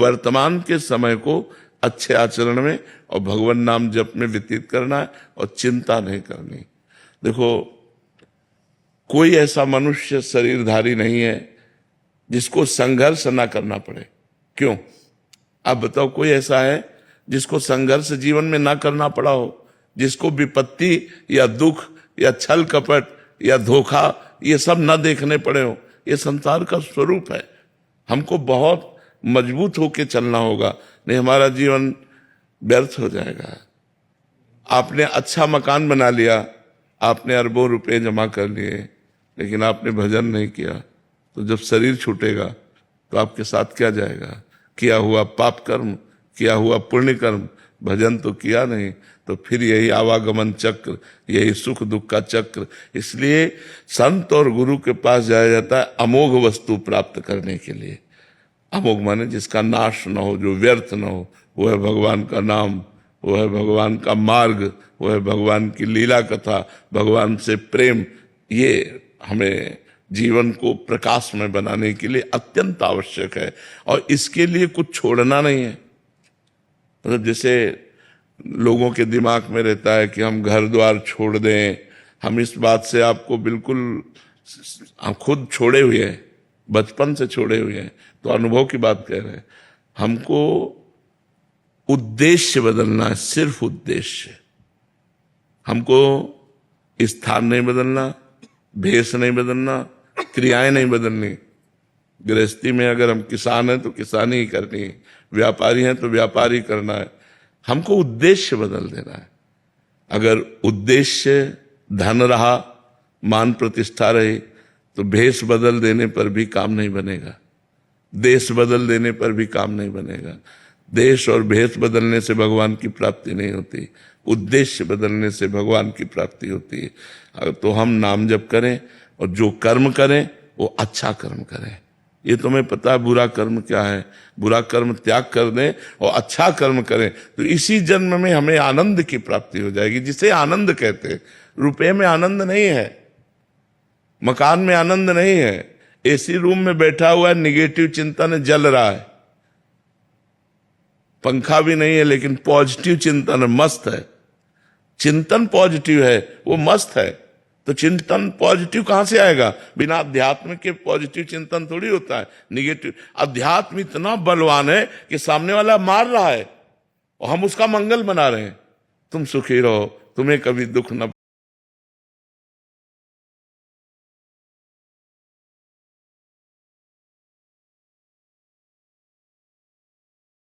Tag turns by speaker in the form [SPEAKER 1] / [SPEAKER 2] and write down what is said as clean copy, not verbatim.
[SPEAKER 1] वर्तमान के समय को अच्छे आचरण में और भगवान नाम जप में व्यतीत करना है और चिंता नहीं करनी। देखो, कोई ऐसा मनुष्य शरीरधारी नहीं है जिसको संघर्ष ना करना पड़े। क्यों? आप बताओ, कोई ऐसा है जिसको संघर्ष जीवन में ना करना पड़ा हो, जिसको विपत्ति या दुख या छल कपट या धोखा ये सब ना देखने पड़े हो? ये संसार का स्वरूप है। हमको बहुत मजबूत होके चलना होगा, नहीं हमारा जीवन व्यर्थ हो जाएगा। आपने अच्छा मकान बना लिया, आपने अरबों रुपए जमा कर लिए, लेकिन आपने भजन नहीं किया, तो जब शरीर छूटेगा तो आपके साथ क्या जाएगा? किया हुआ पाप कर्म, किया हुआ पुण्य कर्म, भजन तो किया नहीं, तो फिर यही आवागमन चक्र, यही सुख दुख का चक्र। इसलिए संत और गुरु के पास जाया जाता है अमोघ वस्तु प्राप्त करने के लिए। अमोघ माने जिसका नाश न हो, जो व्यर्थ न हो, वो है भगवान का नाम, वो है भगवान का मार्ग, वो है भगवान की लीला कथा, भगवान से प्रेम। ये हमें जीवन को प्रकाश में बनाने के लिए अत्यंत आवश्यक है, और इसके लिए कुछ छोड़ना नहीं है। मतलब जैसे लोगों के दिमाग में रहता है कि हम घर द्वार छोड़ दें, हम इस बात से आपको बिल्कुल, हम खुद छोड़े हुए हैं, बचपन से छोड़े हुए हैं, तो अनुभव की बात कह रहे हैं। हमको उद्देश्य बदलना है, सिर्फ उद्देश्य। हमको स्थान नहीं बदलना, भेष नहीं बदलना, क्रियाएं नहीं बदलनी। गृहस्थी में अगर हम किसान हैं तो किसानी ही करनी है, व्यापारी हैं तो व्यापारी करना है। हमको उद्देश्य बदल देना है। अगर उद्देश्य धन रहा, मान प्रतिष्ठा रही, तो भेष बदल देने पर भी काम नहीं बनेगा, देश बदल देने पर भी काम नहीं बनेगा। देश और भेष बदलने से भगवान की प्राप्ति नहीं होती, उद्देश्य बदलने से भगवान की प्राप्ति होती है। अगर तो हम नाम जप करें और जो कर्म करें वो अच्छा कर्म करें। ये तुम्हें पता है बुरा कर्म क्या है, बुरा कर्म त्याग कर दें और अच्छा कर्म करें, तो इसी जन्म में हमें आनंद की प्राप्ति हो जाएगी, जिसे आनंद कहते हैं। रुपये में आनंद नहीं है, मकान में आनंद नहीं है, एसी रूम में बैठा हुआ है, निगेटिव चिंतन जल रहा है, पंखा भी नहीं है, लेकिन पॉजिटिव चिंतन है, मस्त है। चिंतन पॉजिटिव है, वो मस्त है। तो चिंतन पॉजिटिव कहां से आएगा? बिना अध्यात्म के पॉजिटिव चिंतन थोड़ी होता है, निगेटिव। अध्यात्म इतना बलवान है कि सामने वाला मार रहा है और हम उसका मंगल बना रहे हैं। तुम सुखी रहो, तुम्हें कभी दुख न